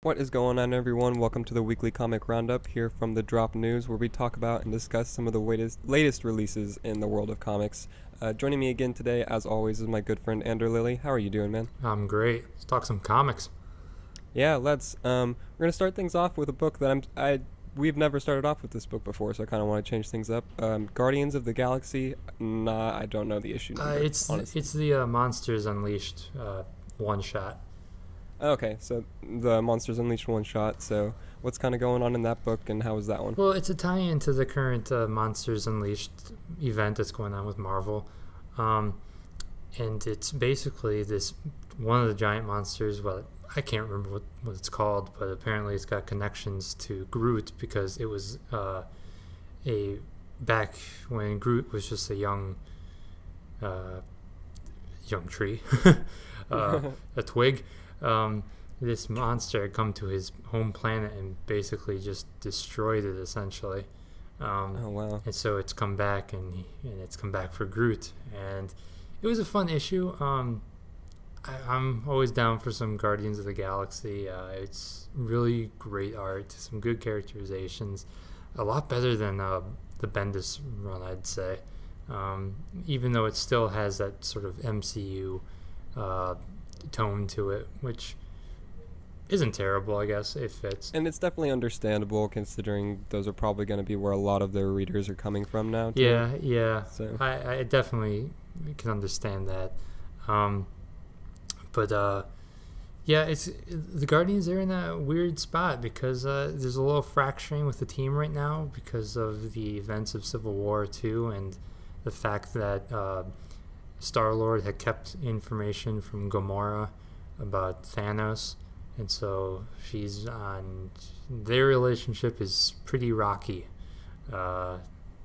What is going on, everyone? Welcome to the weekly comic roundup here from the Drop News, where we talk about and discuss some of the latest releases in the world of comics. Joining me again today, as always, is my good friend Andrew Lilly. How are you doing, man? I'm great. Let's talk some comics. Yeah, let's. We're gonna start things off with a book that we've never started off with this book before, so I kind of want to change things up. Guardians of the Galaxy. Nah, I don't know the issue number. Honestly. It's the Monsters Unleashed one shot. Okay, so the Monsters Unleashed one shot. So what's kind of going on in that book, and how is that one? Well, it's a tie-in to the current Monsters Unleashed event that's going on with Marvel, and it's basically this one of the giant monsters. Well, I can't remember what it's called, but apparently it's got connections to Groot because it was a back when Groot was just a young tree, a twig. This monster had come to his home planet and basically just destroyed it essentially. Oh wow! And so it's come back and it's come back for Groot, and it was a fun issue. I'm always down for some Guardians of the Galaxy. It's really great art, some good characterizations, a lot better than the Bendis run, I'd say. Even though it still has that sort of MCU tone to it, which isn't terrible, I guess. It fits. And it's definitely understandable considering those are probably going to be where a lot of their readers are coming from now, too. Yeah. So. I definitely can understand that. It's the Guardians are in a weird spot because there's a little fracturing with the team right now because of the events of Civil War 2 and the fact that Star-Lord had kept information from Gamora about Thanos, and so their relationship is pretty rocky, to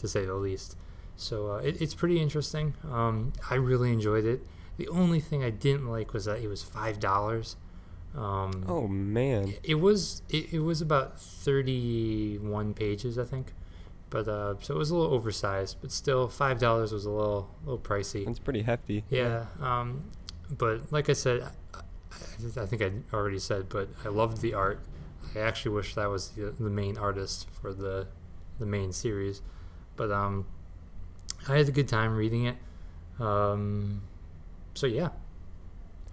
say the least. So it's pretty interesting. I really enjoyed it. The only thing I didn't like was that it was $5. Oh man! It was about 31 pages, I think. But so it was a little oversized, but still $5 was a little pricey. It's pretty hefty. Yeah. But like I said, I think I already said, but I loved the art. I actually wish that was the main artist for the main series. But I had a good time reading it. So yeah.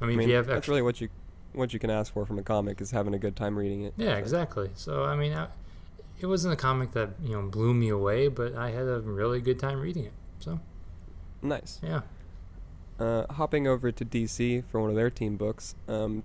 I mean, if you have that's really what you can ask for from a comic is having a good time reading it. Yeah, exactly. So I mean, it wasn't a comic that blew me away, but I had a really good time reading it. So nice. Yeah. Hopping over to DC for one of their team books,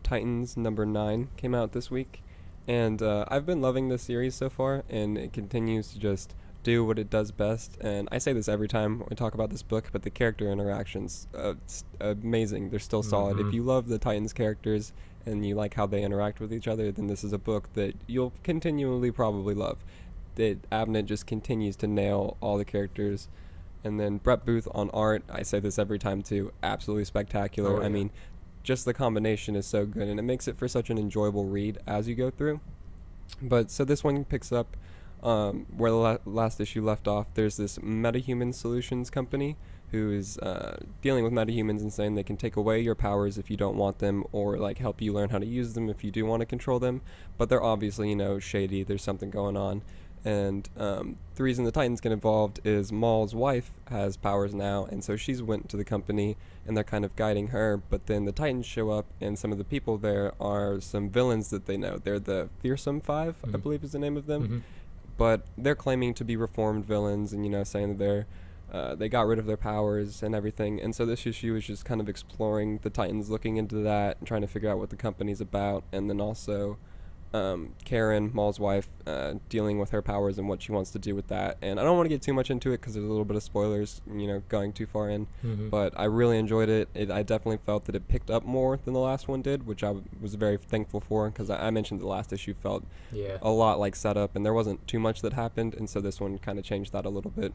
Titans number 9 came out this week, and I've been loving this series so far, and it continues to just do what it does best. And I say this every time we talk about this book, but the character interactions, it's amazing. They're still solid. Mm-hmm. If you love the Titans characters and you like how they interact with each other, then this is a book that you'll continually probably love. That Abnett just continues to nail all the characters. And then Brett Booth on art, I say this every time too, absolutely spectacular. Oh, yeah. I mean, just the combination is so good, and it makes it for such an enjoyable read as you go through. But so this one picks up where the last issue left off. There's this MetaHuman Solutions company who is dealing with metahumans and saying they can take away your powers if you don't want them, or like help you learn how to use them if you do want to control them. But they're obviously, shady. There's something going on. And the reason the Titans get involved is Maul's wife has powers now, and so she's went to the company, and they're kind of guiding her. But then the Titans show up, and some of the people there are some villains that they know. They're the Fearsome Five, I believe is the name of them. Mm-hmm. But they're claiming to be reformed villains, and saying that they got rid of their powers and everything. And so this issue is just kind of exploring the Titans, looking into that, and trying to figure out what the company's about, and then also Karen, Maul's wife, dealing with her powers and what she wants to do with that. And I don't want to get too much into it because there's a little bit of spoilers, going too far in. Mm-hmm. But I really enjoyed it. I definitely felt that it picked up more than the last one did, which I was very thankful for, because I mentioned the last issue felt a lot like setup, and there wasn't too much that happened. And so this one kind of changed that a little bit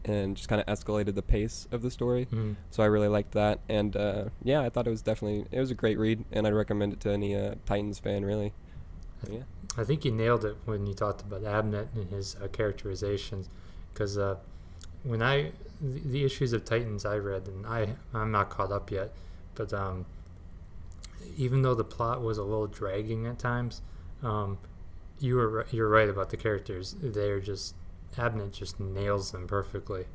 and just kind of escalated the pace of the story. Mm-hmm. So I really liked that. And I thought it was a great read, and I'd recommend it to any Titans fan, really. Yeah. I think you nailed it when you talked about Abnett and his characterizations, because when the issues of Titans I read, and I'm not caught up yet, but even though the plot was a little dragging at times, um, you're right about the characters. They're just Abnett just nails them perfectly,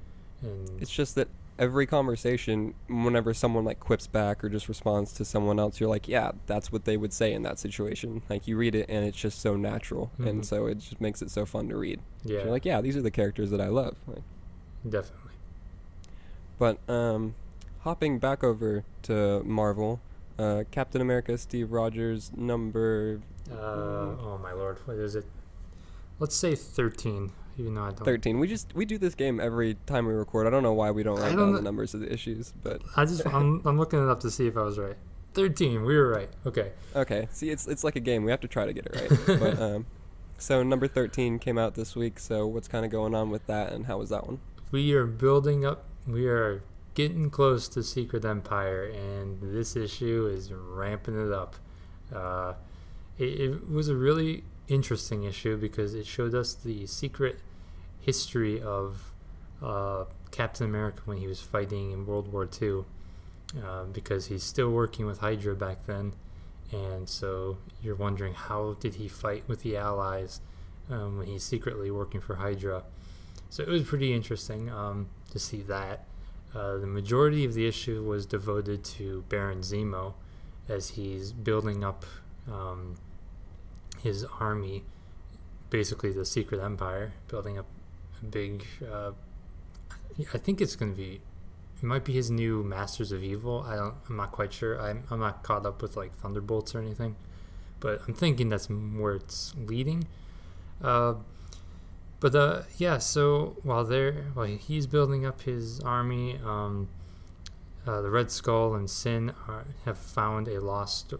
and It's just that every conversation, whenever someone like quips back or just responds to someone else, you're like, yeah, that's what they would say in that situation. Like you read it and it's just so natural, and so it just makes it so fun to read. yeah, You're like, yeah, these are the characters that I love. Like, definitely. but hopping back over to Marvel, Captain America, Steve Rogers, number Oh my lord, what is it? Let's say 13. Even though I don't. 13. We do this game every time we record. I don't know why we don't write down the numbers of the issues, but I'm looking it up to see if I was right. 13. We were right. Okay. okay. See, it's like a game. We have to try to get it right. But so number 13 came out this week. So what's kind of going on with that, and how was that one? We are building up. We are getting close to Secret Empire, and this issue is ramping it up. It was a really interesting issue because it showed us the secret history of Captain America when he was fighting in World War II, because he's still working with Hydra back then, and so you're wondering how did he fight with the Allies when he's secretly working for Hydra. So it was pretty interesting to see that. The majority of the issue was devoted to Baron Zemo as he's building up his army, basically the Secret Empire, building up a big I think it's going to be, it might be his new Masters of Evil. I'm not quite sure. I'm not caught up with like Thunderbolts or anything, but I'm thinking that's where it's leading. Yeah, so while he's building up his army, the Red Skull and Sin have found a lost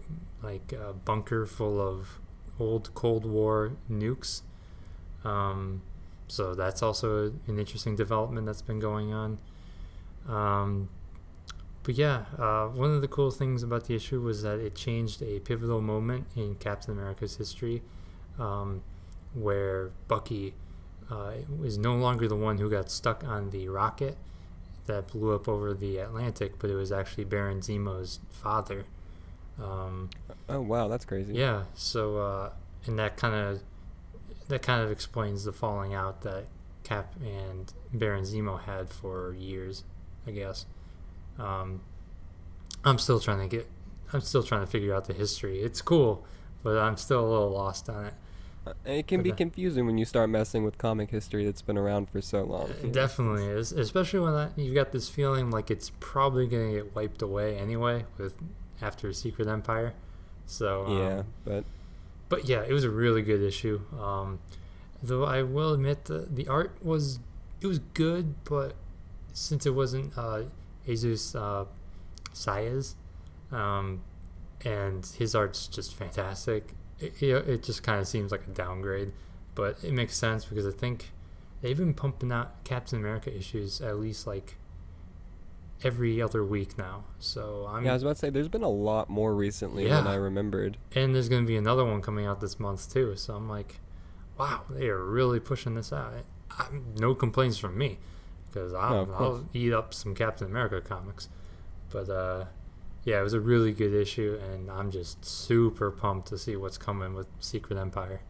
bunker full of old Cold War nukes. So that's also an interesting development that's been going on. One of the cool things about the issue was that it changed a pivotal moment in Captain America's history, where Bucky is no longer the one who got stuck on the rocket that blew up over the Atlantic, but it was actually Baron Zemo's father. Oh wow, that's crazy. Yeah, so and that kind of explains the falling out that Cap and Baron Zemo had for years, I guess. I'm still trying to figure out the history. It's cool, but I'm still a little lost on it. And it can be confusing when you start messing with comic history that's been around for so long. It definitely is, especially when you've got this feeling like it's probably going to get wiped away anyway after Secret Empire. So yeah, but yeah, it was a really good issue. Though I will admit the art was good, but since it wasn't Jesus Saez, and his art's just fantastic, it just kind of seems like a downgrade. But it makes sense because I think they've been pumping out Captain America issues at least like every other week now. So I was about to say there's been a lot more recently than I remembered. And there's going to be another one coming out this month too. So I'm like, wow, they are really pushing this out. No complaints from me because I'll eat up some Captain America comics. But it was a really good issue, and I'm just super pumped to see what's coming with Secret Empire.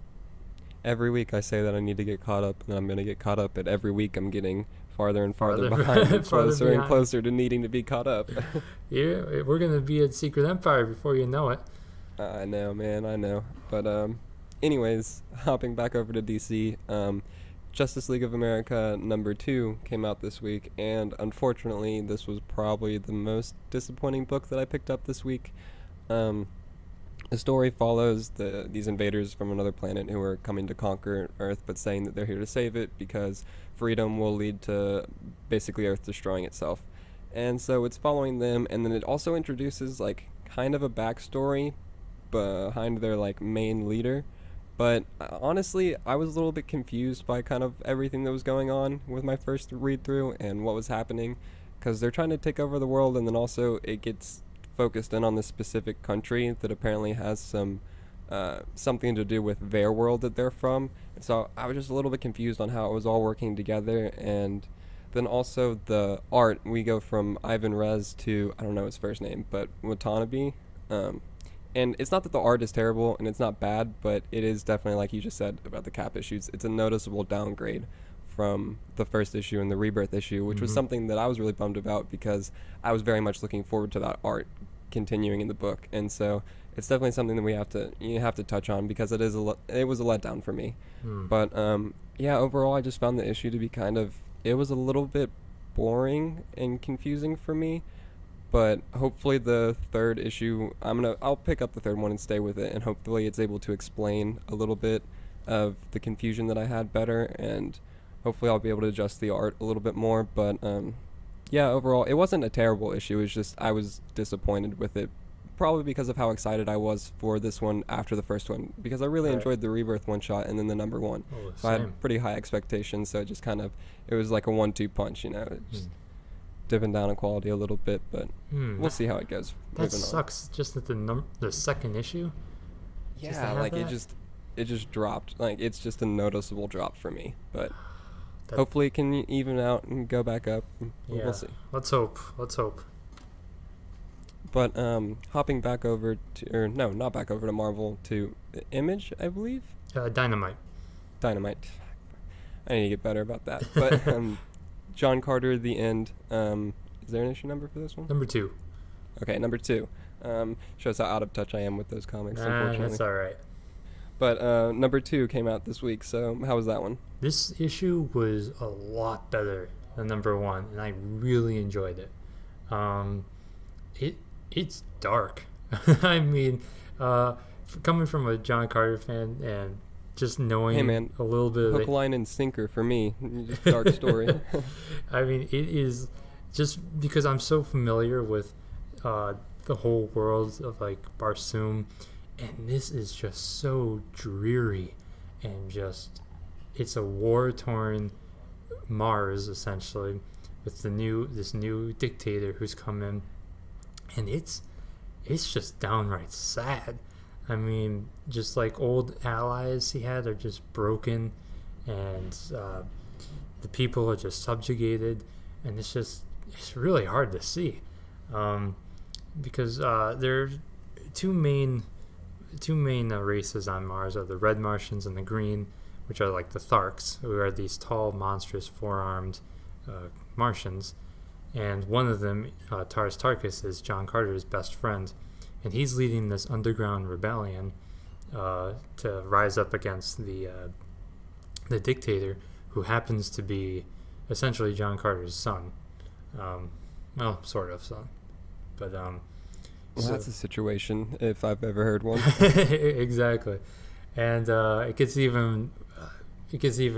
Every week I say that I need to get caught up, and I'm going to get caught up, and every week I'm getting farther and farther behind, and closer and closer to needing to be caught up. Yeah, we're going to be at Secret Empire before you know it. I know, man, I know. But anyways, hopping back over to DC, Justice League of America number 2 came out this week, and unfortunately this was probably the most disappointing book that I picked up this week. The story follows these invaders from another planet who are coming to conquer Earth, but saying that they're here to save it because freedom will lead to basically Earth destroying itself. And so it's following them, and then it also introduces like kind of a backstory behind their like main leader. But honestly, I was a little bit confused by kind of everything that was going on with my first read through and what was happening, because they're trying to take over the world, and then also it gets focused in on this specific country that apparently has some something to do with their world that they're from. And so I was just a little bit confused on how it was all working together. And then also the art, we go from Ivan Rez to, I don't know his first name, but Watanabe. And it's not that the art is terrible and it's not bad, but it is definitely, like you just said about the Cap issues, it's a noticeable downgrade from the first issue and the Rebirth issue, which was Mm-hmm. something that I was really bummed about because I was very much looking forward to that art continuing in the book. And so it's definitely something that you have to touch on because it was a letdown for me. Mm. But yeah, overall I just found the issue to be it was a little bit boring and confusing for me, but hopefully the third issue I'll pick up the third one and stay with it, and hopefully it's able to explain a little bit of the confusion that I had better, and hopefully I'll be able to adjust the art a little bit more. But yeah, overall it wasn't a terrible issue. It's just I was disappointed with it, probably because of how excited I was for this one after the first one, because I really Right. enjoyed the Rebirth one shot and then the number one. Oh, So I same. had pretty high expectations, so it just it was like a 1-2 punch, just dipping down in quality a little bit, but we'll see how it goes. That moving on. sucks. Just that the second issue. Just to Yeah, have like that? it just dropped. Like it's just a noticeable drop for me, but That- hopefully it can even out and go back up. Yeah. We'll see. Let's hope. Let's hope. But hopping back over to, or no, not back over to Marvel, to Image, I believe. Dynamite. Dynamite. I need to get better about that. But John Carter, The End. Is there an issue number for this one? Number 2. Okay, number 2. Shows how out of touch I am with those comics, unfortunately. That's all right. But number 2 came out this week, so how was that one? This issue was a lot better than number 1, and I really enjoyed it. It's dark. I mean, coming from a John Carter fan and just knowing Hey, man, a little bit of Hook, line, and sinker for me. Just dark story. I mean, it is just because I'm so familiar with the whole world of like Barsoom, and this is just so dreary and just it's a war-torn Mars essentially with this new dictator who's come in, and it's just downright sad. I mean, just like old allies he had are just broken, and the people are just subjugated, and it's really hard to see, because there are two main races on Mars are the red Martians and the green, which are like the Tharks, who are these tall, monstrous, four-armed Martians, and one of them, Tars Tarkas, is John Carter's best friend, and he's leading this underground rebellion to rise up against the dictator, who happens to be essentially John Carter's son. Well, sort of son, but Well, that's a situation if I've ever heard one. exactly, and it gets even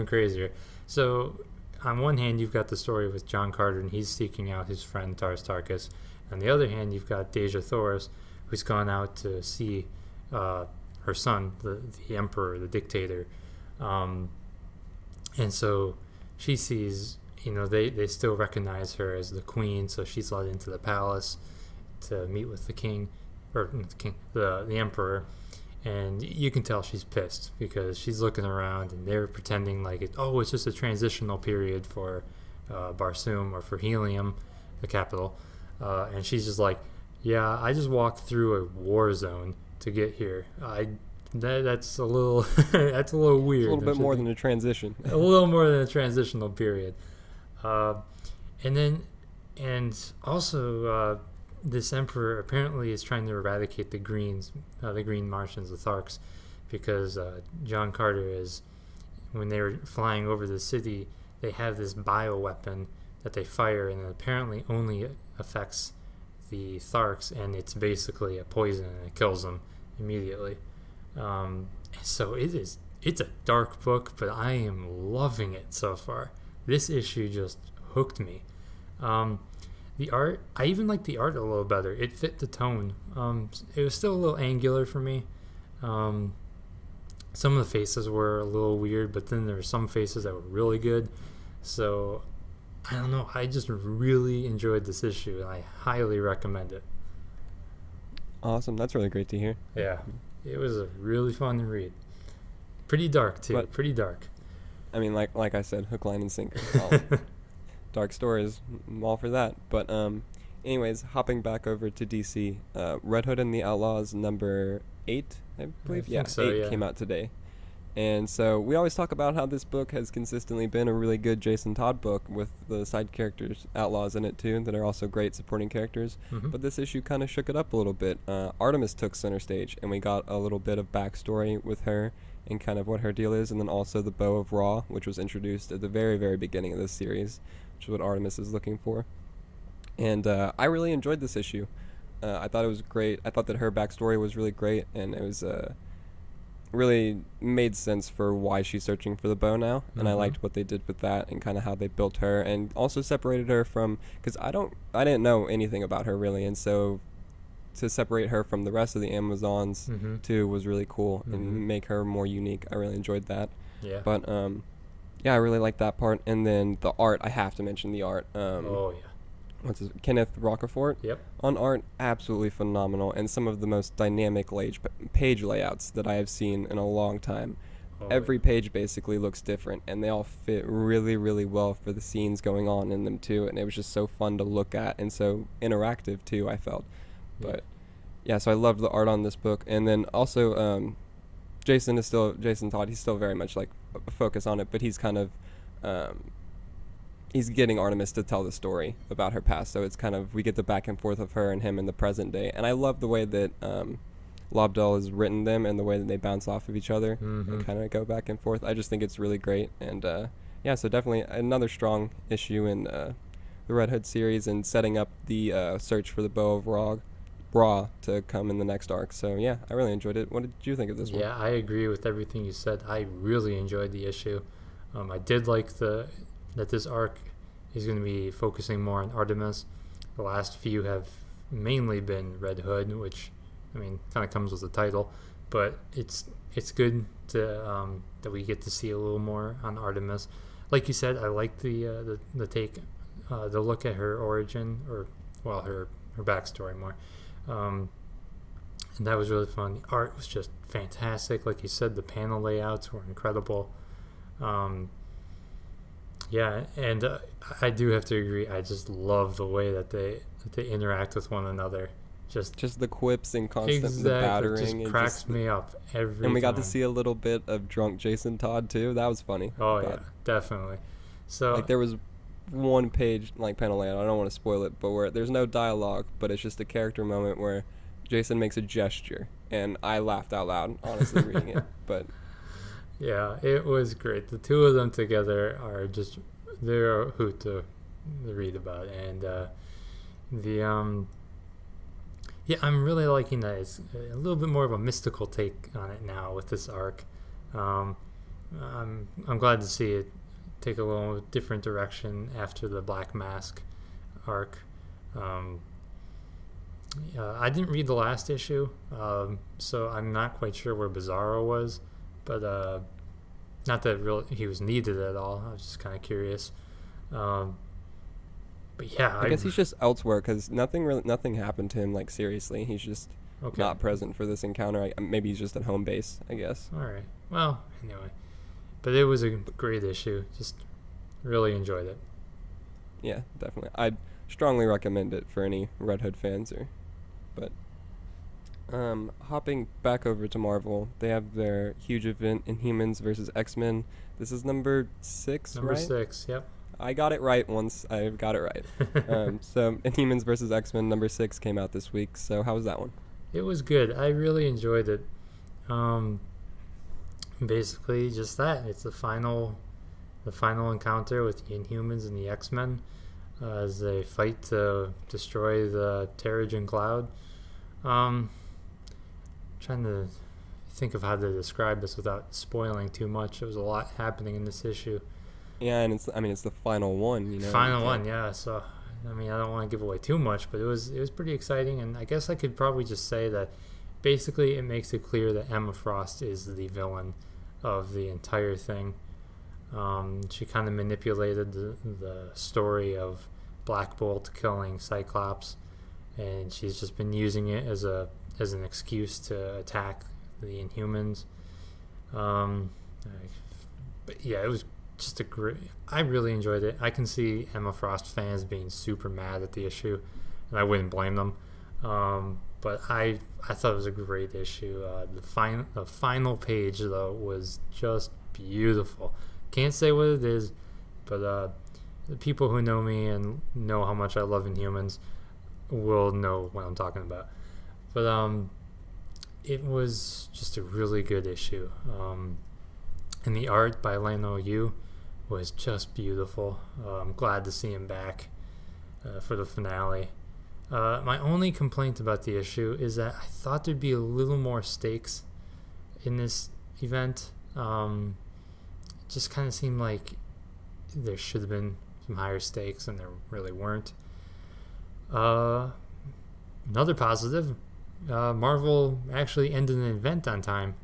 crazier. So, on one hand, you've got the story with John Carter, and he's seeking out his friend Tars Tarkas. On the other hand, you've got Deja Thoris, who's gone out to see her son, the emperor, the dictator, and so she sees, they still recognize her as the queen, so she's led into the palace to meet with the king, or not the king, the emperor, and you can tell she's pissed because she's looking around and they're pretending like it's just a transitional period for Barsoom or for Helium, the capital, and she's just like, yeah, I just walked through a war zone to get here. That's a little that's a little weird. A little bit more than a transition. A little more than a transitional period. And also this emperor apparently is trying to eradicate the green Martians, the Tharks, because John Carter when they were flying over the city, they have this bioweapon that they fire, and it apparently only affects the Tharks, and it's basically a poison, and it kills them immediately. So it's a dark book, but I am loving it so far. This issue just hooked me. The art, I even liked the art a little better. It fit the tone. It was still a little angular for me. Some of the faces were a little weird, but then there were some faces that were really good. So, I don't know. I just really enjoyed this issue, and I highly recommend it. Awesome. That's really great to hear. Yeah, it was a really fun read. Pretty dark, too. But- Pretty dark. I mean, like I said, hook, line, and sinker. Dark stories, I'm all for that. But Anyways, hopping back over to DC, Red Hood and the Outlaws number 8, I believe. think so, 8 yeah. came out today. And so we always talk about how this book has consistently been a really good Jason Todd book with the side characters, Outlaws in it too, that are also great supporting characters. Mm-hmm. But this issue kind of shook it up a little bit. Artemis took center stage, and we got a little bit of backstory with her and kind of what her deal is, and then also the Bow of Ra, which was introduced at the very, very beginning of this series, which is what Artemis is looking for. And I really enjoyed this issue. I thought it was great. I thought that her backstory was really great, and it was really made sense for why she's searching for the bow now. And I liked what they did with that and kind of how they built her, and also separated her from, because I didn't know anything about her really, and so to separate her from the rest of the Amazons too was really cool and make her more unique. I really enjoyed that. Yeah. But yeah, I really liked that part. And then the art, I have to mention the art. Oh yeah. What's his, Kenneth Rocafort? Yep. On art, absolutely phenomenal, and some of the most dynamic page layouts that I have seen in a long time. Oh, Every page basically looks different, and they all fit really, really well for the scenes going on in them too, and it was just so fun to look at and so interactive too, I felt. But yeah, so I loved the art on this book. And then also Jason Todd, he's still very much like a focus on it, but he's kind of he's getting Artemis to tell the story about her past, so it's kind of, we get the back and forth of her and him in the present day. And I love the way that Lobdell has written them and the way that they bounce off of each other and kind of go back and forth. I just think it's really great. And yeah, so definitely another strong issue in the Red Hood series, and setting up the search for the Bow of Ra to come in the next arc. So yeah, I really enjoyed it. What did you think of this one? Yeah, I agree with everything you said. I really enjoyed the issue. I did like that this arc is going to be focusing more on Artemis. The last few have mainly been Red Hood, which, I mean, kind of comes with the title, but it's good to that we get to see a little more on Artemis. Like you said, I like the take, the look at her origin, or well, her backstory more, and that was really fun. The art was just fantastic. Like you said, the panel layouts were incredible. Yeah, and I do have to agree. I just love the way that they interact with one another. Just the quips and constant exactly, the battering. just and cracks just me up every And we got to time. see a little bit of drunk Jason Todd too. That was funny. Oh yeah, definitely. So Like there was one page, like panel layout, I don't want to spoil it, but where there's no dialogue, but it's just a character moment where Jason makes a gesture, and I laughed out loud, honestly, reading it. But yeah, it was great. The two of them together are just, they're a hoot to read about. And yeah, I'm really liking that. It's a little bit more of a mystical take on it now with this arc. I'm glad to see it take a little different direction after the Black Mask arc. I didn't read the last issue, so I'm not quite sure where Bizarro was, but not that he was needed at all. I was just kind of curious. But yeah, I guess he's just elsewhere because nothing happened to him, like seriously. He's just okay. not present for this encounter. Maybe he's just at home base, I guess. All right. Well, anyway, but it was a great issue. Just really enjoyed it. Yeah, definitely. I'd strongly recommend it for any Red Hood fans. But hopping back over to Marvel, they have their huge event, Inhumans versus X-Men. This is number 6, Number right? 6, yep. I got it right once. I got it right. So Inhumans versus X-Men number 6 came out this week. So how was that one? It was good. I really enjoyed it. Basically, just that. It's the final encounter with the Inhumans and the X-Men as they fight to destroy the Terrigen Cloud. Trying to think of how to describe this without spoiling too much. There was a lot happening in this issue. Yeah, and it's the final one, you know. Final one, yeah. So, I mean, I don't want to give away too much, but it was pretty exciting, and I guess I could probably just say that basically it makes it clear that Emma Frost is the villain of the entire thing. She kind of manipulated the story of Black Bolt killing Cyclops, and she's just been using it as an excuse to attack the Inhumans. But yeah, it was just I really enjoyed it. I can see Emma Frost fans being super mad at the issue, and I wouldn't blame them. But I thought it was a great issue. The final page though was just beautiful. Can't say what it is, but the people who know me and know how much I love Inhumans will know what I'm talking about. But it was just a really good issue. And the art by Lano Yu was just beautiful. I'm glad to see him back for the finale. My only complaint about the issue is that I thought there'd be a little more stakes in this event. It just kind of seemed like there should have been some higher stakes, and there really weren't. Another positive, Marvel actually ended an event on time.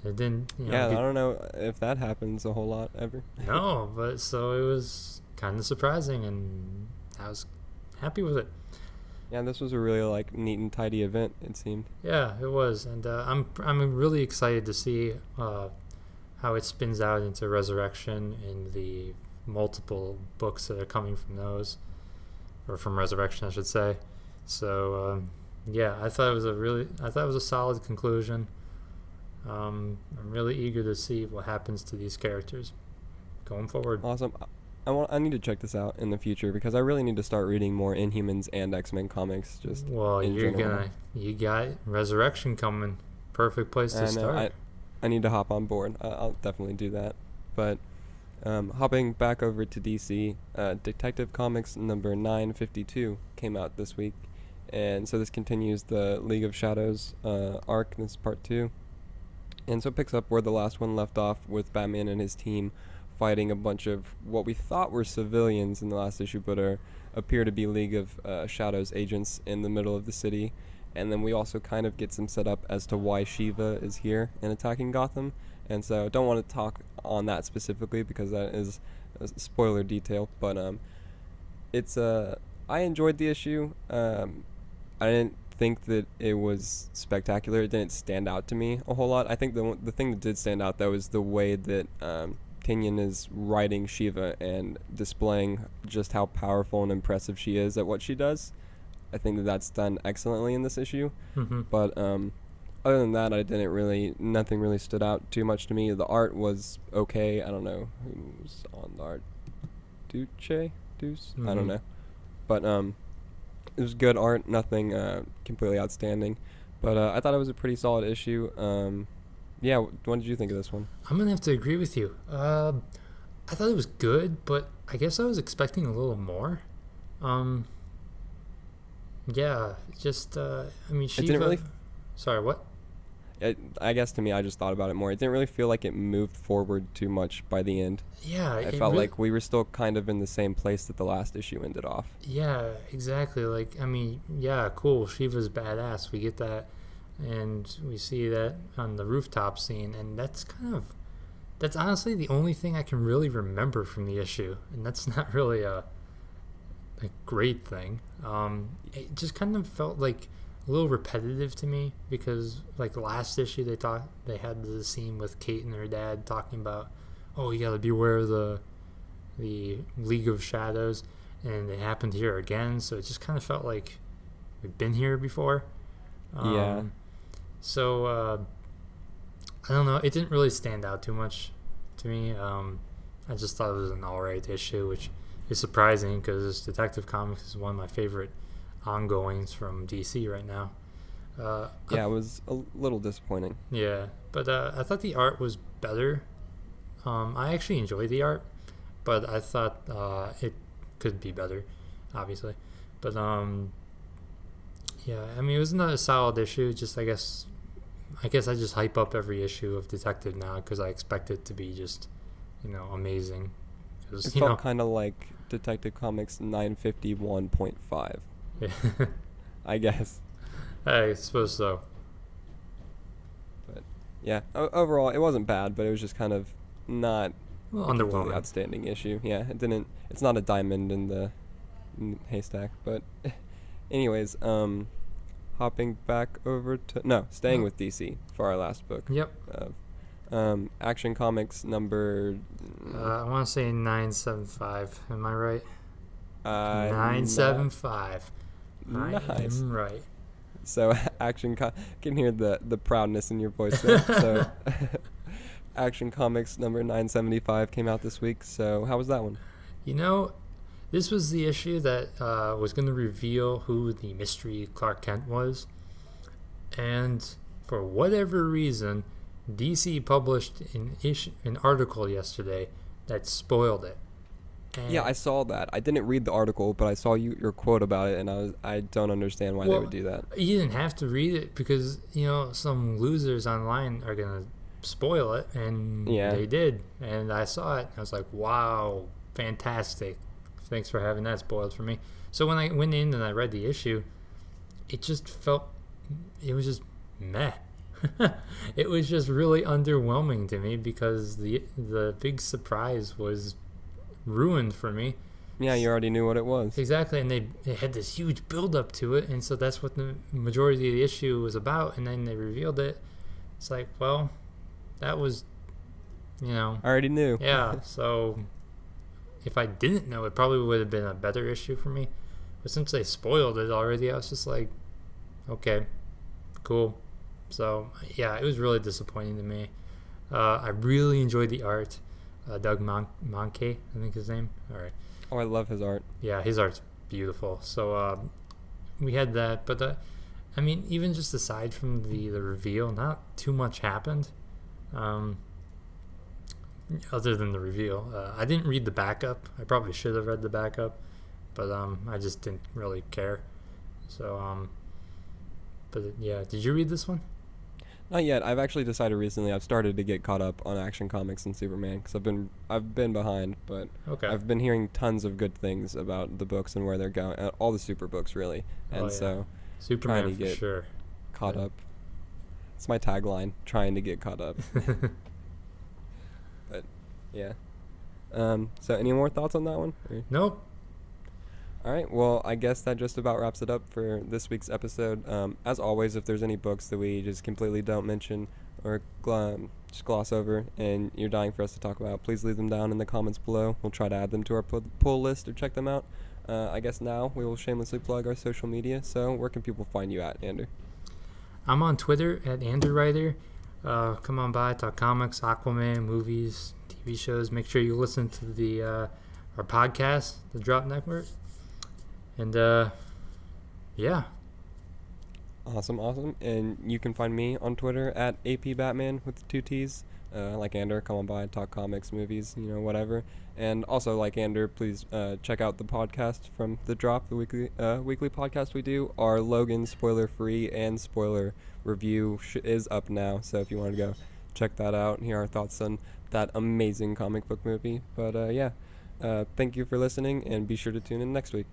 It didn't. I don't know if that happens a whole lot ever. No, but so it was kind of surprising, and I was happy with it. Yeah, this was a really neat and tidy event, it seemed. Yeah, it was, and I'm really excited to see how it spins out into Resurrection and the multiple books that are coming from those, or from Resurrection, I should say. So I thought it was a solid conclusion. I'm really eager to see what happens to these characters going forward. Awesome. I need to check this out in the future because I really need to start reading more Inhumans and X-Men comics. You got Resurrection coming. Perfect place to start. I need to hop on board. I'll definitely do that. But hopping back over to DC, Detective Comics number 952 came out this week, and so this continues the League of Shadows arc. This is part 2, and so it picks up where the last one left off with Batman and his team fighting a bunch of what we thought were civilians in the last issue, but appear to be League of Shadows agents in the middle of the city. And then we also kind of get some setup as to why Shiva is here and attacking Gotham. And so I don't want to talk on that specifically because that is a spoiler detail. But I enjoyed the issue. I didn't think that it was spectacular. It didn't stand out to me a whole lot. I think the thing that did stand out, though, is the way that Tinian is writing Shiva and displaying just how powerful and impressive she is at what she does. I think that that's done excellently in this issue. Mm-hmm. But other than that, nothing really stood out too much to me. The art was okay. I don't know who's on the art. Deuce? Mm-hmm. I don't know. But it was good art, nothing completely outstanding. But I thought it was a pretty solid issue. Yeah, what did you think of this one? I'm going to have to agree with you. I thought it was good, but I guess I was expecting a little more. Yeah, just, Shiva... It didn't really... Sorry, what? I guess to me, I just thought about it more. It didn't really feel like it moved forward too much by the end. Yeah. I felt like we were still kind of in the same place that the last issue ended off. Yeah, exactly. Cool, Shiva's badass. We get that. And we see that on the rooftop scene, and that's honestly the only thing I can really remember from the issue, and that's not really a great thing. It just kind of felt like a little repetitive to me because last issue they had the scene with Kate and her dad talking about, oh, you gotta beware of the League of Shadows, and it happened here again, so it just kind of felt like we've been here before. Yeah. So, I don't know. It didn't really stand out too much to me. I just thought it was an alright issue, which is surprising because Detective Comics is one of my favorite ongoings from DC right now. It was a little disappointing. Yeah, but I thought the art was better. I actually enjoyed the art, but I thought it could be better, obviously. But, it was not a solid issue. Just I guess I just hype up every issue of Detective now because I expect it to be just, amazing. It felt kind of like Detective Comics 951.5. Yeah. I guess. I suppose so. But yeah, overall it wasn't bad, but it was just kind of not underwhelming. Outstanding issue. Yeah, it's not a diamond in the haystack, but anyways, hopping back over to staying with DC for our last book. Yep. Action Comics number I want to say 975. Am I right? 975. Nice. I am right. So can hear the proudness in your voice there. So Action Comics number 975 came out this week. So how was that one? You know, this was the issue that was going to reveal who the mystery Clark Kent was. And for whatever reason, DC published an article yesterday that spoiled it. And Yeah, I saw that. I didn't read the article, but I saw your quote about it, and I don't understand why they would do that. You didn't have to read it because, some losers online are going to spoil it, and they did. And I saw it. I was like, wow, fantastic. Thanks for having that spoiled for me. So when I went in and I read the issue, it was just meh. It was just really underwhelming to me because the big surprise was ruined for me. Yeah, you already knew what it was. Exactly, and they had this huge build up to it, and so that's what the majority of the issue was about, and then they revealed it. It's like, well, that was, I already knew. Yeah, so if I didn't know, it probably would have been a better issue for me. But since they spoiled it already, I was just like, okay, cool. So, yeah, it was really disappointing to me. I really enjoyed the art. Doug Mankey, I think his name. All right. Oh, I love his art. Yeah, his art's beautiful. So we had that, but even just aside from the reveal, not too much happened. Other than the reveal, I didn't read the backup. I probably should have read the backup, but I just didn't really care. So yeah, did you read this one? Not yet. I've actually decided recently I've started to get caught up on Action Comics and Superman because I've been behind, but Okay. I've been hearing tons of good things about the books and where they're going, all the super books really, and so Superman trying to for get sure. caught Yeah. up. It's my tagline: trying to get caught up. But yeah. So any more thoughts on that one? Or? Nope. All right, well, I guess that just about wraps it up for this week's episode. As always, if there's any books that we just completely don't mention or just gloss over and you're dying for us to talk about, please leave them down in the comments below. We'll try to add them to our pull list or check them out. I guess now we will shamelessly plug our social media. So where can people find you at, Andrew? I'm on Twitter at AndrewWriter. Come on by, talk comics, Aquaman, movies, TV shows. Make sure you listen to the our podcast, the Drop Network. And yeah. Awesome. And you can find me on Twitter at APBatman with 2 T's. Like Andrew, come on by, talk comics, movies, whatever. And also, like Andrew, please check out the podcast from The Drop, the weekly podcast we do. Our Logan spoiler-free and spoiler review is up now, so if you want to go check that out and hear our thoughts on that amazing comic book movie. But yeah, thank you for listening, and be sure to tune in next week.